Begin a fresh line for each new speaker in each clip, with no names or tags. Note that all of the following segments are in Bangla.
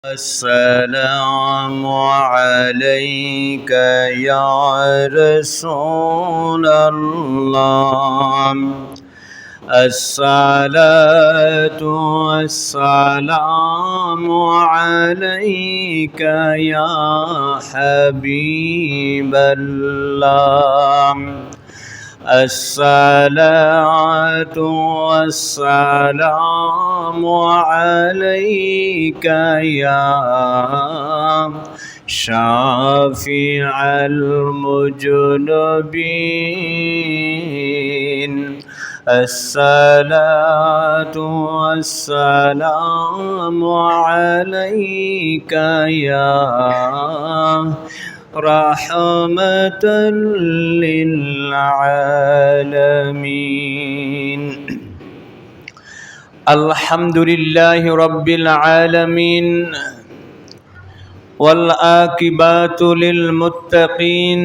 السلام عليك يا رسول الله. الصلاة والسلام عليك يا حبيب الله. الصلاة والسلام عليك يا شافع المذنبين. الصلاة والسلام عليك يا رحمة للعالمين. الحمد لله رب العالمين والعاقبة للمتقين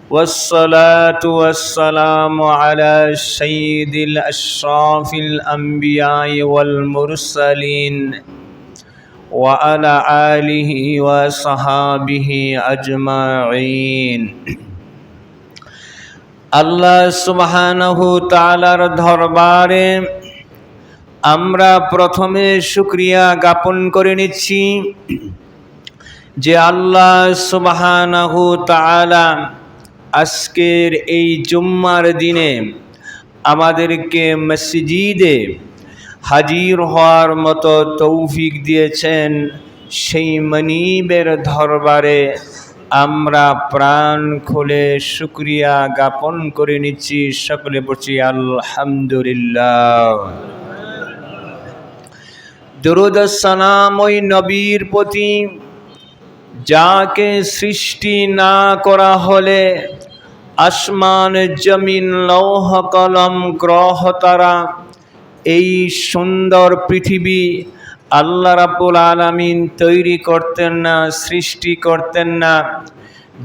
والصلاة والسلام على سيد الأشراف الأنبياء والمرسلين وعلى آله وصحابه أجمعين. আল্লাহ সুবহানাহু তাআলার দরবারে আমরা প্রথমে শুকরিয়া জ্ঞাপন করে নিচ্ছি যে আল্লাহ সুবহানাহু তাআলা আজকের এই জুম্মার দিনে আমাদেরকে মসজিদে হাজির হওয়ার মতো তৌফিক দিয়েছেন। সেই মনিবের দরবারে আমরা প্রাণ খুলে শুকরিয়া জ্ঞাপন করে নিচ্ছি। সকলে বলছি আলহামদুলিল্লাহ। দরুদ সালাম ওই নবীর প্রতি যাকে সৃষ্টি না করা হলে আসমান জমিন লৌহ কলম গ্রহ তারা এই সুন্দর পৃথিবী আল্লাহ রাব্বুল আলামিন তৈরি করতেন না, সৃষ্টি করতেন না।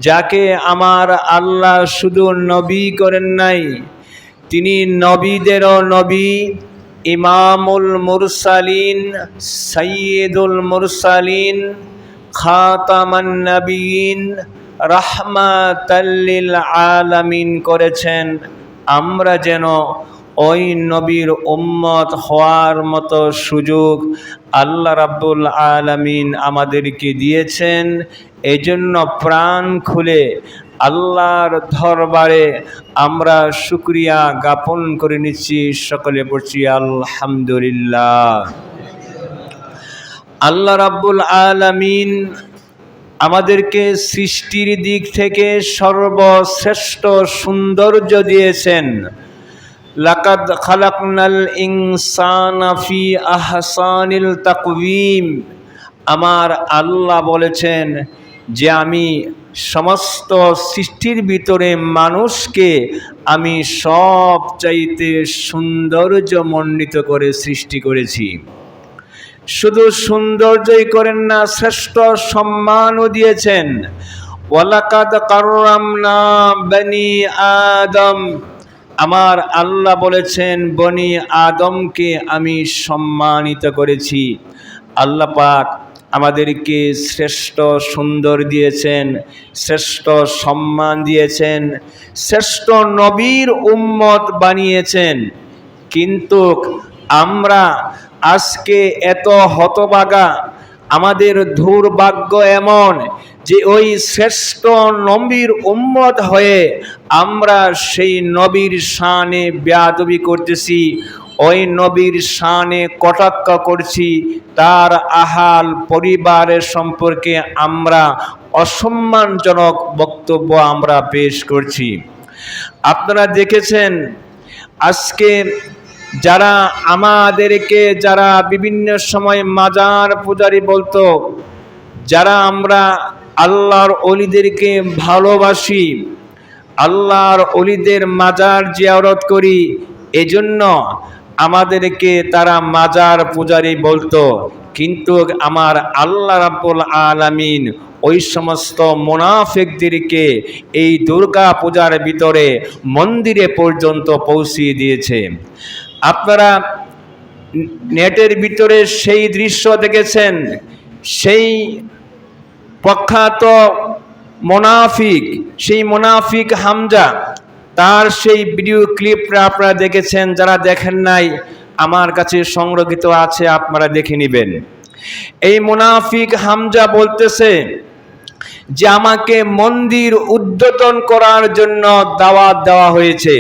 যাকে আমার আল্লাহ শুধু নবী করেন নাই, তিনি নবীদেরও নবী, ইমামুল মুরসালিন, সাইয়্যিদুল মুরসালিন, খাতামান নবিয়িন, রাহমাতাল লিল আলামিন করেছেন। আমরা যেন ওই নবীর উম্মত হওয়ার মতো সুযোগ আল্লাহ রাব্বুল আলামিন আমাদেরকে দিয়েছেন। এজন্য প্রাণ খুলে আল্লাহর দরবারে আমরা শুকরিয়া জ্ঞাপন করে নিচ্ছি। সকলে বলছি আলহামদুলিল্লাহ। আল্লাহ রাব্বুল আলামিন আমাদেরকে সৃষ্টির দিক থেকে সর্বশ্রেষ্ঠ সৌন্দর্য দিয়েছেন। লাকাদ খালাকনাল ইনসানা ফি আহসানিল তাকওয়িম। আমার আল্লাহ বলেছেন যে আমি সমস্ত সৃষ্টির ভিতরে মানুষকে আমি সবচাইতে সৌন্দর্যমণ্ডিত করে সৃষ্টি করেছি। শুধু সৌন্দর্যই করেন না, শ্রেষ্ঠ সম্মানও দিয়েছেন। ওয়ালাকাদ কাররামনা বনি আদম। আমার আল্লাহ বলেছেন বনি আদমকে আমি সম্মানিত করেছি। আল্লাহ পাক আমাদেরকে শ্রেষ্ঠ সুন্দর দিয়েছেন, শ্রেষ্ঠ সম্মান দিয়েছেন, শ্রেষ্ঠ নবীর উম্মত বানিয়েছেন। কিন্তু আমরা আজকে এত হতভাগা, আমাদের দুর্ভাগ্য এমন যে ওই শ্রেষ্ঠ নবীর উম্মত হয়ে আমরা সেই নবীর শানে বেয়াদবি করতেছি, ওই নবীর শানে কটাক্ষ করছি, তার আহাল পরিবারের সম্পর্কে আমরা অসম্মানজনক বক্তব্য আমরা পেশ করছি। আপনারা দেখেছেন আজকে যারা আমাদেরকে যারা বিভিন্ন সময় মাজার পূজারী বলতো, যারা আমরা আল্লাহর ওলিদেরকে ভালোবাসি, আল্লাহর ওলিদের মাজার জিয়ারত করি, এজন্য আমাদেরকে তারা মাজার পূজারী বলতো। কিন্তু আমার আল্লাহ রাব্বুল আলামিন ওই সমস্ত মুনাফিকদেরকে এই দুর্গা পূজার ভিতরে মন্দিরে পর্যন্ত পৌঁছিয়ে দিয়েছে। আপনারা নেটের ভিতরে সেই দৃশ্য দেখেছেন, সেই প্রখ্যাত মুনাফিক, সেই মুনাফিক হামজা, তার সেই ভিডিও ক্লিপটা আপনারা দেখেছেন। যারা দেখেন নাই, আমার কাছে সংরক্ষিত আছে, আপনারা দেখে নেবেন। এই মুনাফিক হামজা বলতেছে যে আমাকে মন্দির উদ্বোধন করার জন্য দাওয়াত দেওয়া হয়েছে।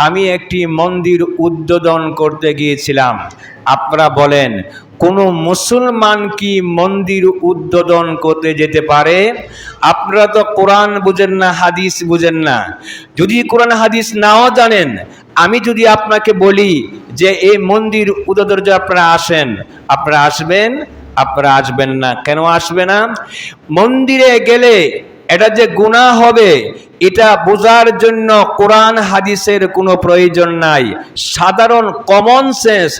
আমি একটি মন্দির উদ্বোধন করতে গিয়েছিলাম। আপনারা বলেন, কোনো মুসলমান কি মন্দির উদ্বোধন করতে যেতে পারে? আপনারা তো কোরআন বুঝেন না, হাদিস বুঝেন না। যদি কোরআন হাদিস নাও জানেন, আমি যদি আপনাকে বলি যে এই মন্দির উদ্বোধন আপনারা আসেন, আপনারা আসবেন? আপনারা আসবেন না। কেন আসবে না? মন্দিরে গেলে এটা যে গুনাহ হবে, এটা বোঝার জন্য কোরআন হাদিসের কোনো প্রয়োজন নাই। সাধারণ কমন সেন্স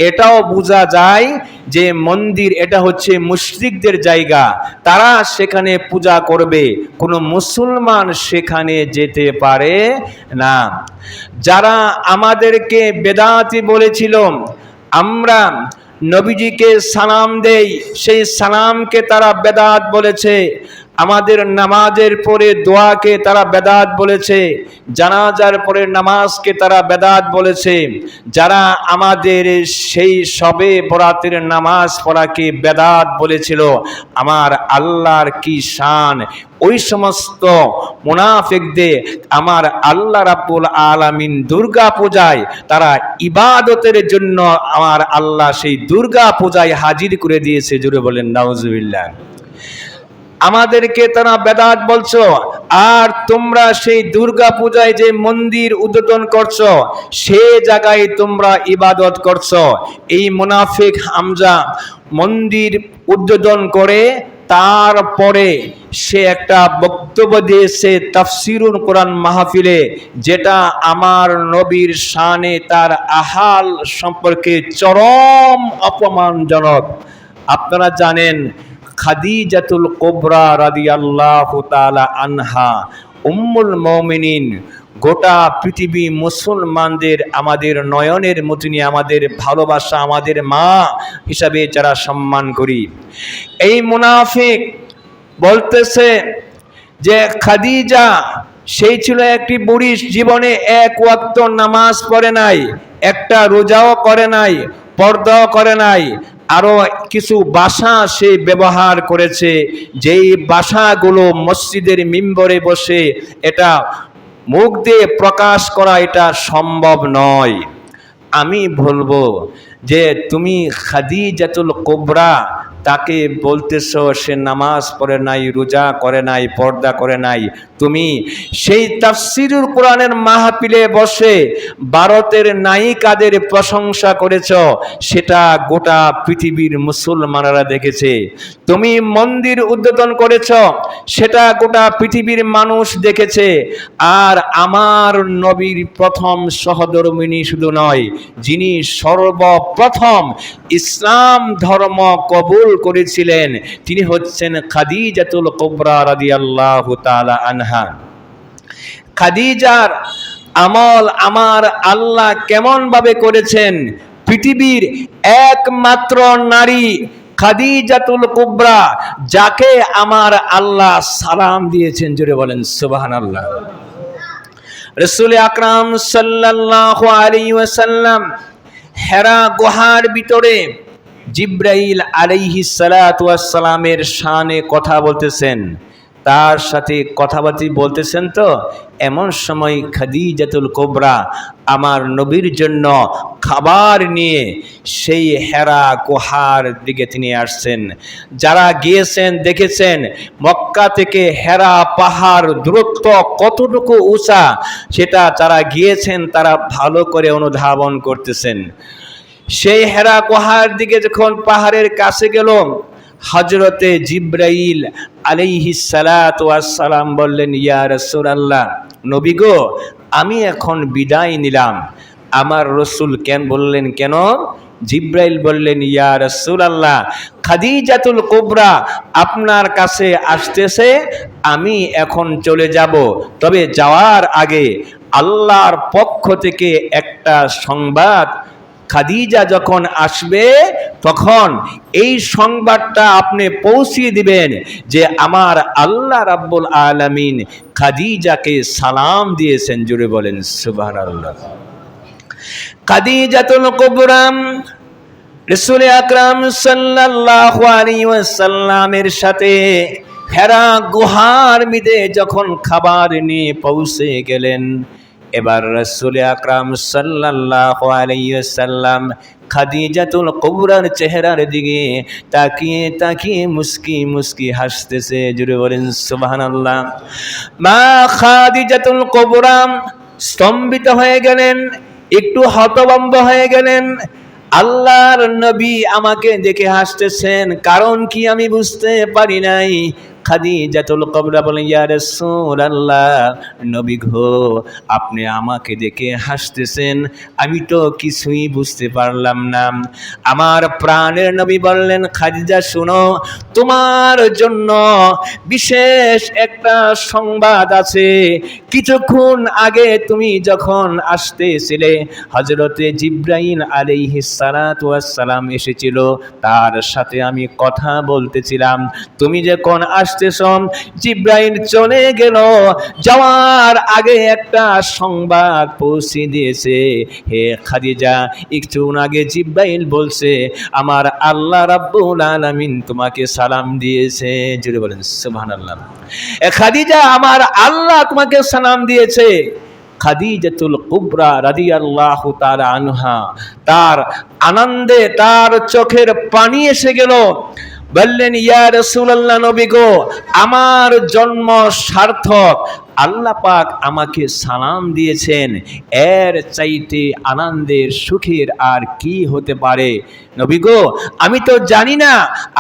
এটাও বোঝা যায় যে মন্দির এটা হচ্ছে মুশরিকদের জায়গা, তারা সেখানে পূজা করবে, কোনো মুসলমান সেখানে যেতে পারে না। যারা আমাদেরকে বেদাতি বলেছিল, আমরা নবীজিকে সালাম দেই, সেই সালামকে তারা বেদাত বলেছে। আমাদের নামাজের পরে দোয়াকে তারা বেদাত বলেছে, জানাজার পরে নামাজকে তারা বেদাত বলেছে। যারা আমাদের সেই শবে বরাতের নামাজ পড়াকে বেদাত বলেছিল, আমার আল্লাহর কি শান! ওই সমস্ত মুনাফিকদের আমার আল্লাহ রাব্বুল আলামিন দুর্গা পূজায় তারা ইবাদতের জন্য আমার আল্লাহ সেই দুর্গা পূজায় হাজির করে দিয়েছে। জুড়ে বলেন নাউজুবিল্লাহ। আমাদেরকে তারা বেদাত বলছো, আর তোমরা সেই দুর্গা পূজায় যে মন্দির উদ্বোধন করছো, সে জায়গায় তোমরা ইবাদত করছো। এই মুনাফিক হামজা মন্দির উদ্বোধন করে তারপরে সে একটা বক্তব্য দিয়েছে তাফসিরুল কোরআন মাহফিলে, যেটা আমার নবীর শানে, তার আহাল সম্পর্কে চরম অপমানজনক। আপনারা জানেন, খাদিজাতুল কুবরা রাদিয়াল্লাহু তাআলা আনহা, উম্মুল মুমিনিন, গোটা পৃথিবী মুসলমানদের আমাদের নয়নের মতনি, আমাদের ভালোবাসা, আমাদের মা হিসাবে যারা সম্মান করি। এই মুনাফিক বলতেছে যে খাদিজা সেই ছিল একটি বুড়ি, জীবনে এক ওয়াক্ত নামাজ পড়ে নাই, একটা রোজাও করে নাই, পর্দাও করে নাই, আরো কিছু ভাষা সে ব্যবহার করেছে, যেই ভাষাগুলো মসজিদের মিম্বরে বসে এটা মুখ দিয়ে প্রকাশ করা এটা সম্ভব নয়। আমি বলবো যে তুমি খাদিজাতুল কুবরা তাকে বলতেছো সে নামাজ পড়ে নাই, রোজা করে নাই, পর্দা করে নাই। তুমি সেই তাফসিরুল কোরআনের মাহফিলে বসে ভারতের নায়িকাদের প্রশংসা করেছ, সেটা গোটা পৃথিবীর মুসলমানরা দেখেছে। তুমি মন্দির উদ্বোধন করেছ, সেটা গোটা পৃথিবীর মানুষ দেখেছে। আর আমার নবীর প্রথম সহধর্মিণী শুধু নয়, যিনি সর্বপ্রথম ইসলাম ধর্ম কবুল করেছিলেন, তিনি হচ্ছেন খাদিজাতুল কুবরা রাদিয়াল্লাহু তাআলা আনহা। খাদিজার আমল আমার আল্লাহ কেমন ভাবে করেছেন! পৃথিবীর একমাত্র নারী খাদিজাতুল কুবরা, যাকে আমার আল্লাহ সালাম দিয়েছেন। জোরে বলেন সুবহানাল্লাহ। রাসূল আকরাম সাল্লাল্লাহু আলাইহি ওয়াসাল্লাম হেরা গুহার ভিতরে জিবরাইল আলাইহিস সালাতু ওয়াস সালামের শানে কথা বলতেছেন, তার সাথে কথাবার্তা বলতেছেন। তো এমন সময় খাদিজাতুল কুবরা আমার নবীর জন্য খাবার নিয়ে সেই হেরা গুহার দিকে তিনি আসছেন। যারা গিয়েছেন দেখেছেন মক্কা থেকে হেরা পাহাড় দূরত্ব কতটুকু উঁচা, সেটা যারা গিয়েছেন তারা ভালো করে অনুধাবন করতেছেন। সেই হেরা গুহার দিকে যখন পাহাড়ের কাছে গেল, হযরতে জিবরাইল আলাইহিস সালাতু ওয়াস সালাম বললেন, ইয়া রাসূলুল্লাহ, নবী গো, আমি এখন বিদায় নিলাম। আমার রসুল কেন বললেন, কেন? জিবরাইল বললেন, ইয়া রাসূলুল্লাহ, খাদিজাতুল কুবরা আপনার কাছে আসতেছে, আমি এখন চলে যাব। তবে যাওয়ার আগে আল্লাহর পক্ষ থেকে একটা সংবাদ, খাদিজা যখন আসবে তখন এই সংবাদটা আপনি পৌঁছিয়ে দিবেন যে আমার আল্লাহ রাব্বুল আলামিন খাদিজাকে সালাম দিয়েছেন। জুড়ে বলেন সুবহানাল্লাহ। খাদিজাতুল কুবরা রাসূল আকরাম সাল্লাল্লাহু আলাইহি ওয়াসাল্লামের সাথে হেরা গুহার মধ্যে যখন খাবার নিয়ে পৌঁছে গেলেন, এবার রাসূল আকরাম সাল্লাল্লাহু আলাইহি ওয়াসাল্লাম খাদিজাতুল কুবরার চেহারার দিকে তাকিয়ে তাকিয়ে মুস্কি মুস্কি হাসতেছে। জুড়ে বলেন সুবহানাল্লাহ। মা খাদিজাতুল কুবরা স্তম্ভিত হয়ে গেলেন, একটু হতভম্ব হয়ে গেলেন। আল্লাহর নবী আমাকে দেখে হাসতেছেন, কারণ কি আমি বুঝতে পারি নাই। খাদিজাতুল কুবরা বলেন, ইয়া রাসূলুল্লাহ, নবী গো, আপনি আমাকে দেখে হাসতেছেন, আমি তো কিছুই বুঝতে পারলাম না। আমার প্রাণের নবী বললেন, খাদিজা শোনো, তোমার জন্য বিশেষ একটা সংবাদ আছে। কিছুক্ষণ আগে তুমি যখন আসতেছিলে, হযরতে জিবরাইল আলাইহিস সালাতু ওয়াস সালাম এসেছিল, তার সাথে আমি কথা বলতেছিলাম। তুমি যখন আসতেছ, জিবরাইল চলে গেল, যাওয়ার আগে একটা সংবাদ পৌঁছে দিয়েছে। হে খাদিজা, একটু আগে জিবরাইল বলছে আমার আল্লাহ রাব্বুল আলামিন তোমাকে সালাম দিয়েছে। জুড়ে বলেন সুবহানাল্লাহ। খাদিজা, আমার আল্লাহ তোমাকে সালাম দিয়েছে। খাদিজাতুল কুবরা রাদিয়াল্লাহু তাআলা আনহা, তার আনন্দে তার চোখের পানি এসে গেল। বললেন, ইয়া রাসূলুল্লাহ, নবী গো, আমার জন্ম সার্থক, আল্লাহ পাক আমাকে সালাম দিয়েছেন, এর চাইতে আনন্দের সুখের আর কি হতে পারে। নবী গো, আমি তো জানি না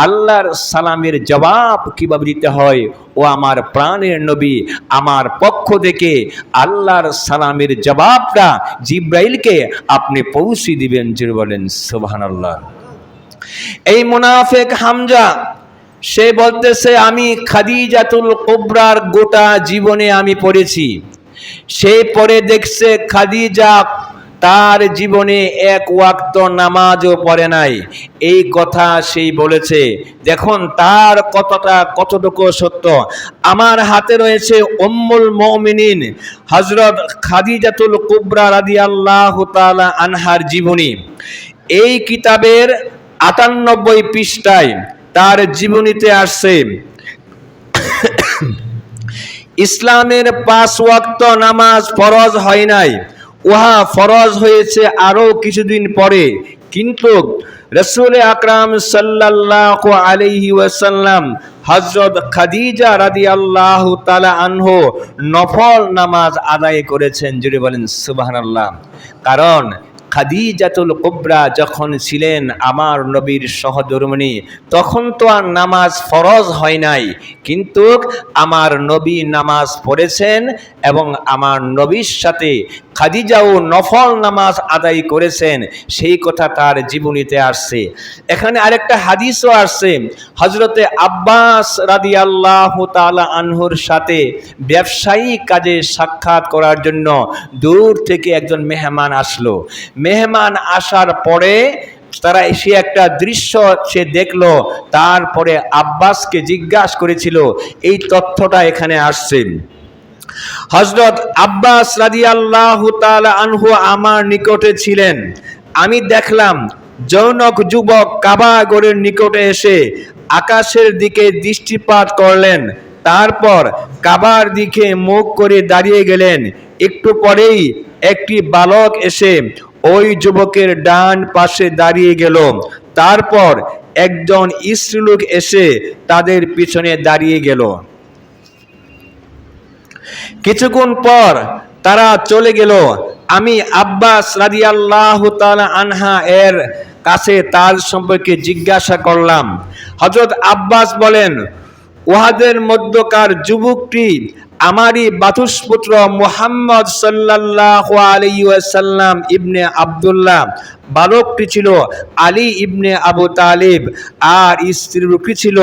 আল্লাহর সালামের জবাব কিভাবে দিতে হয়। ও আমার প্রাণের নবী, আমার পক্ষ থেকে আল্লাহর সালামের জবাবটা জিবরাইলকে আপনি পৌঁছে দিবেন। যে বলেন সুবহানাল্লাহ। এই মুনাফিক হামজা, সে বলতেছে আমি খাদিজাতুল কুবরার গোটা জীবনে আমি পড়েছি। সে পরে দেখছে খাদিজা তার জীবনে এক ওয়াক্ত নামাজও পড়ে নাই। এই কথা সেই বলেছে। দেখুন তার কতটুকু সত্য। আমার হাতে রয়েছে উম্মুল মুমিনিন হযরত খাদিজাতুল কুবরা রাদিয়াল্লাহু তাআলা আনহার জীবনী। এই কিতাবের ৯৮ পৃষ্ঠায় তার জীবনীতে আসছে, ইসলামের ৫ ওয়াক্ত নামাজ ফরজ হয় নাই, উহা ফরজ হয়েছে আরো কিছুদিন পরে। কিন্তু রাসূল আকরাম সাল্লাল্লাহু আলাইহি ওয়াসাল্লাম হযরত খাদিজা রাদিয়াল্লাহু তাআলা আনহু নফল নামাজ আদায় করেছেন। জুড়ে বলেন সুবহানাল্লাহ। কারণ খাদিজাতুল কুবরা যখন ছিলেন আমার নবীর সহধর্মিণী, তখন তো আর নামাজ ফরজ হয় নাই, কিন্তু আমার নবী নামাজ পড়েছেন এবং আমার নবীর সাথে খাদিজাও নফল নামাজ আদায় করেছেন। সেই কথা তার জীবনীতে আসছে। এখানে আরেকটা হাদিসও আসছে, হযরতে আব্বাস রাদিয়াল্লাহু তাআলা আনহুর সাথে ব্যবসায়িক কাজে সাক্ষাৎ করার জন্য দূর থেকে একজন মেহমান আসলো। মেহমান আসার পরে তারা এসে একটা দৃশ্য সে দেখলো, তারপরে আব্বাসকে জিজ্ঞাসা করেছিল। এই তথ্যটা এখানে আসছে। হযরত আব্বাস রাদিয়াল্লাহু তাআলা আনহু আমার নিকটে ছিলেন। আমি দেখলাম জনক যুবক কাবা ঘরের নিকটে এসে আকাশের দিকে দৃষ্টিপাত করলেন, তারপর কাবার দিকে মুখ করে দাঁড়িয়ে গেলেন। একটু পরেই একটি বালক এসে ওই যুবকের ডান পাশে দাঁড়িয়ে গেল। তারপর একজন স্ত্রীলোক এসে তাদের পিছনে দাঁড়িয়ে গেল। কিছুক্ষণ পর তারা চলে গেল। আমি আব্বাস রাদিয়াল্লাহু তাআলা আনহা এর কাছে তার সম্পর্কে জিজ্ঞাসা করলাম। হযরত আব্বাস বলেন, উহাদের মধ্যকার যুবকটি আমারই বাতুসপুত্র মুহাম্মদ সাল্লাল্লাহু আলাইহি ওয়াসাল্লাম ইবনে আব্দুল্লাহ, বালকটি ছিল আলী ইবনে আবু তালিব, আর স্ত্রীরূপী ছিল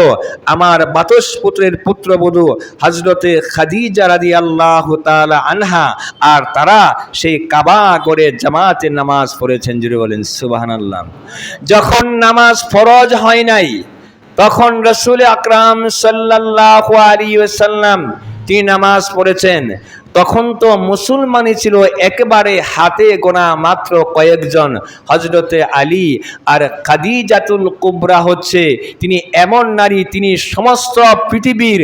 আমার বাতুসপুত্রের পুত্রবধূ হযরতে খাদিজা রাদিয়াল্লাহু তাআলা আনহা। আর তারা সেই কাবা করে জামাতে নামাজ পড়েছেন। জুড়ে বলেন সুবহানাল্লাহ। যখন নামাজ ফরজ হয় নাই, তখন রাসূল আকরাম সাল্লাল্লাহু আলাইহি ওয়াসাল্লাম তিনি নামাজ পড়েছেন। তখন তো মুসলমানই ছিল একেবারে হাতে গোনা মাত্র কয়েকজন। হযরতে আলী আর খাদিজাতুল কুবরা হচ্ছে তিনি এমন নারী, তিনি সমস্ত পৃথিবীর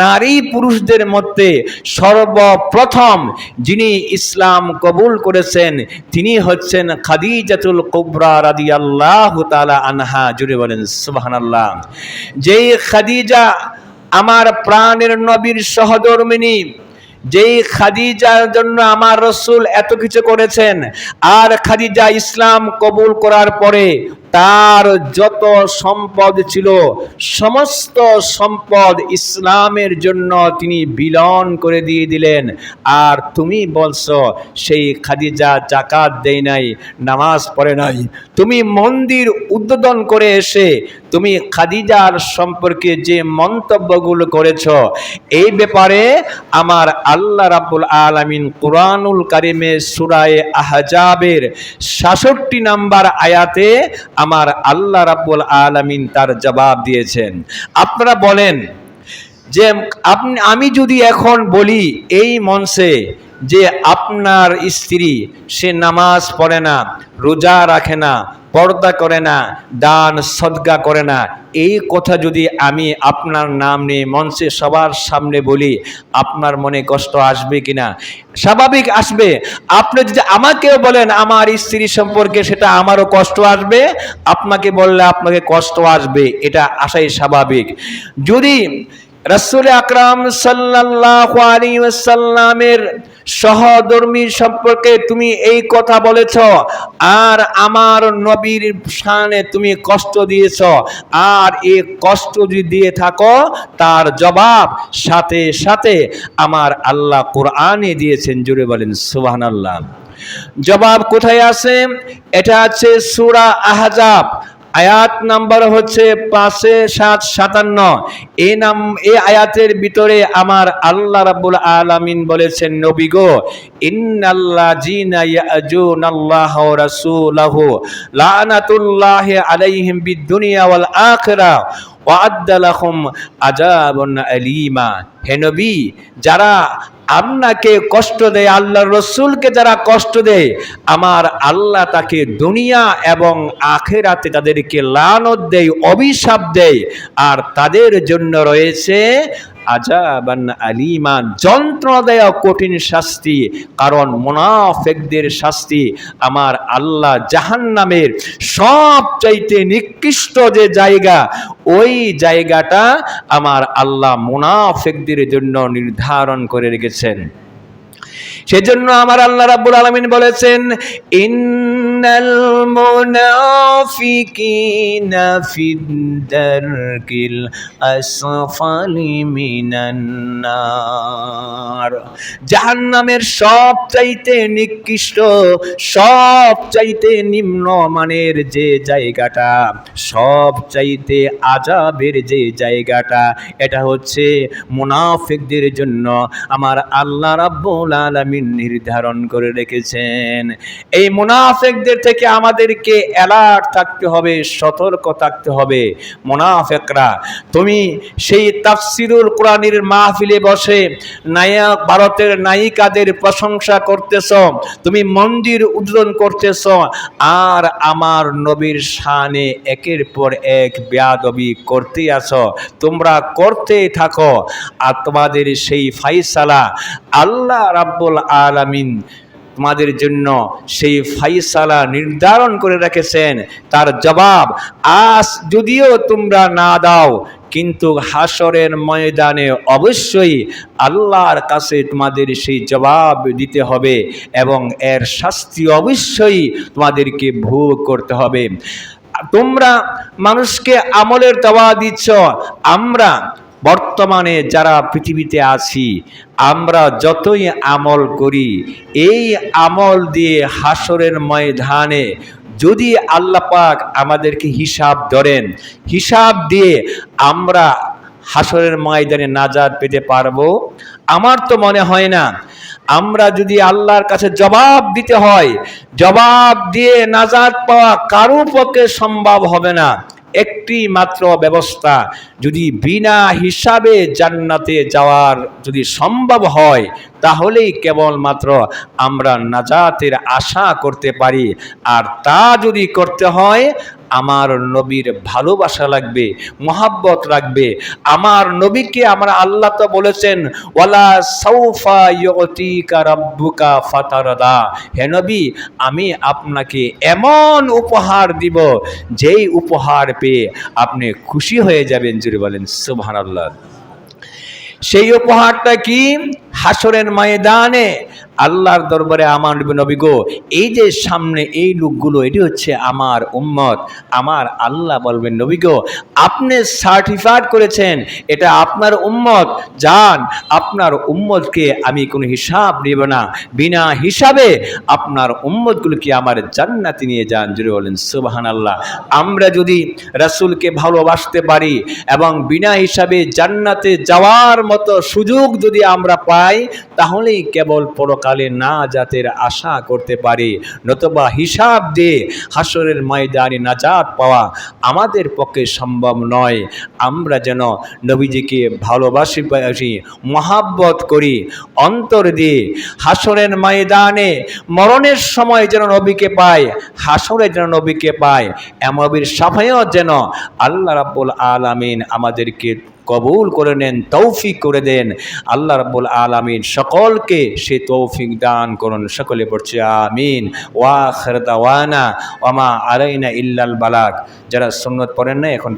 নারী পুরুষদের মধ্যে সর্বপ্রথম যিনি ইসলাম কবুল করেছেন তিনি হচ্ছেন খাদিজাতুল কুবরা রাদিয়াল্লাহু তাআলা আনহা। জুড়ে বলেন সুবহানাল্লাহ। যেই খাদিজা আমার প্রাণের নবীর সহধর্মিণী, যেই খাদিজার জন্য আমার রাসূল এত কিছু করেছেন, আর খাদিজা ইসলাম কবুল করার পরে তার যত সম্পদ ছিল সমস্ত সম্পদ ইসলামের জন্য তিনি বিলীন করে দিয়ে দিলেন। আর তুমি বলছো সেই খাদিজা যাকাত দেয় নাই, নামাজ পড়ে নাই। তুমি মন্দির উদ্বোধন করে এসে তুমি খাদিজার সম্পর্কে যে মন্তব্যগুলো করেছো, এই ব্যাপারে আমার আল্লাহ রাব্বুল আলামিন কুরআনুল কারীমে সূরা আহজাবের ৬৭ নম্বর আয়াতে আমার আল্লাহ রাব্বুল আলামিন তার জবাব দিয়েছেন। আপনারা বলেন যে আমি যদি এখন বলি এই মঞ্চে যে আপনার স্ত্রী সে নামাজ পড়ে না, রোজা রাখে না, পর্দা করে না, দান সদকা করে না, এই কথা যদি আমি আপনার নাম নিয়ে মঞ্চে সবার সামনে বলি, আপনার মনে কষ্ট আসবে কিনা? স্বাভাবিক আসবে। আপনি যদি আমাকেও বলেন আমার স্ত্রী সম্পর্কে, সেটা আমারও কষ্ট আসবে। আপনাকে বললে আপনাকে কষ্ট আসবে, এটা আসাই স্বাভাবিক। যদি রাসূল আকরাম সাল্লাল্লাহু আলাইহি ওয়াসাল্লামের সহধর্মী সম্পর্কে তুমি এই কথা বলেছ, আর আমার নবীর শানে তুমি কষ্ট দিয়েছ, আর এই কষ্ট যদি দিয়ে থাকো তার জবাব সাথে সাথে আমার আল্লাহ কোরআনে দিয়েছেন। জুড়ে বলেন সুবহানাল্লাহ। জবাব কোথায় আছে? এটা আছে সূরা আহজাব, আয়াত নাম্বার হচ্ছে ৫-৭-৫৭। এই আয়াতের ভিতরে আমার আল্লাহ রাব্বুল আলামিন বলেছেন, নবী গো, ইন্নাল্লাযীনা ইয়াজুনাল্লাহা ওয়া রাসূলাহু লানাতুল্লাহি আলাইহিম বিদ-দুনিয়া ওয়াল আখিরাহ ওয়া আদ্দা লাহুম আযাবান আলীমা। হে নবী, যারা আপনাকে কষ্ট দেয়, আল্লাহর রাসূলকে যারা কষ্ট দেয়, আমার আল্লাহ তাকে দুনিয়া এবং আখিরাতে তাদেরকে লানত দেয়, অভিশাপ দেয়, আর তাদের জন্য রয়েছে আযাবান আলীমা, যন্ত্রণাদায়ক কঠিন শাস্তি। কারণ মুনাফিকদের শাস্তি আমার আল্লাহ জাহান্নামের সবচাইতে নিকৃষ্ট যে জায়গা, ওই জায়গাটা আমার আল্লাহ মুনাফিকদের জন্য নির্ধারণ করে রেখেছেন। সেজন্য আমার আল্লাহ রাব্বুল আলামিন বলেছেন, ইন্নাল মুনাফিকিনা ফিদ-দারকিল আসফালি মিনান নার। জাহান্নামের সবচাইতে নিকৃষ্ট, সবচাইতে নিম্ন মানের যে জায়গাটা, সবচাইতে আযাবের যে জায়গাটা, এটা হচ্ছে মুনাফিকদের জন্য আমার আল্লাহ রাব্বুল আলামিন নির্ধারণ করে রেখেছেন। এই মুনাফিকদের থেকে আমাদেরকে অ্যালার্ট থাকতে হবে, সতর্ক থাকতে হবে। মুনাফিকরা, তুমি সেই তাফসীরুল কোরআনের মাহফিলে বসে নায়ক ভারতের নায়িকাদের প্রশংসা করতেছ, তুমি মন্দির উদ্বোধন করতেছ, আর আমার নবীর শানে একের পর এক বেয়াদবি করতে আছো। তোমরা করতেই থাকো, আর তোমাদের সেই ফায়সালা আল্লাহ রাব্বুল আলামিন তোমাদের জন্য সেই ফায়সালা নির্ধারণ করে রেখেছেন। তার জবাব আজ যদিও তোমরা না দাও, কিন্তু হাসরের ময়দানে অবশ্যই আল্লাহর কাছে তোমাদের সেই জবাব দিতে হবে, এবং এর শাস্তি অবশ্যই তোমাদেরকে ভোগ করতে হবে। তোমরা মানুষকে আমলের দাওয়াত দিচ্ছ, আমরা বর্তমানে যারা পৃথিবীতে আছি, আমরা যতই আমল করি, এই আমল দিয়ে হাসরের ময়দানে যদি আল্লাহ পাক আমাদেরকে হিসাব ধরেন, হিসাব দিয়ে আমরা হাসরের ময়দানে নাজাত পেতে পারবো? আমার তো মনে হয় না। আমরা যদি আল্লাহর কাছে জবাব দিতে হয়, জবাব দিয়ে নাজাত পাওয়া কারো পক্ষে সম্ভব হবে না। একটি মাত্র ব্যবস্থা, যদি বিনা হিসাবে জান্নাতে যাওয়ার যদি সম্ভব হয়, তাহলেই কেবলমাত্র আমরা নাজাতের আশা করতে পারি। আর তা যদি করতে হয়, আমার নবীর ভালোবাসা লাগবে, মহাব্বত লাগবে। আমার নবীকে আমরা, আল্লাহ তো বলেছেন ওয়ালা সাউফা ইউতিকা রাব্বুকা ফাতারদা, হে নবী আমি আপনাকে এমন উপহার দিব যেই উপহার পেয়ে আপনি খুশি হয়ে যাবেন। জুড়ে বলেন সুবহানাল্লাহ। সেই উপহারটা কি? হাসরের ময়দানে আল্লাহর দরবারে আমার নবী গো, এই যে সামনে এই লোকগুলো, এটি হচ্ছে আমার উম্মত। আমার আল্লাহ বলবেন, নবী গো আপনি সার্টিফাইড করেছেন এটা আপনার উম্মত, যান আপনার উম্মতকে আমি কোনো হিসাব নেব না, বিনা হিসাবে আপনার উম্মতগুলোকে আমার জান্নাতে নিয়ে যান। জুড়ে বলেন সুবহানাল্লাহ। আমরা যদি রাসূলকে ভালোবাসতে পারি এবং বিনা হিসাবে জান্নাতে যাওয়ার মতো সুযোগ যদি আমরা পাই, তাহলেই কেবল পরকালে নাজাতের আশা করতে পারি। নতুবা হিসাব দিয়ে হাসরের ময়দানে নাজাত পাওয়া আমাদের পক্ষে সম্ভব নয়। আমরা যেন নবীজিকে ভালোবাসি, মহাব্বত করি অন্তর দিয়ে। হাসরের ময়দানে মরণের সময় যেন নবীকে পাই, হাসরে যেন নবীকে পাই, এমবির সাফায়াত যেন আল্লাহ রাব্বুল আলামিন আমাদেরকে কবুল করে নেন, তৌফিক করে দেন। আল্লাহ রাব্বুল আলামিন সকলকে সে তৌফিক দান করুন। সকলে পড়ছে আমিন। ওয়া আখির দাওয়ানা ওয়া মা আলাইনা ইল্লাল বালাগ। যারা সুন্নত পড়েন না এখন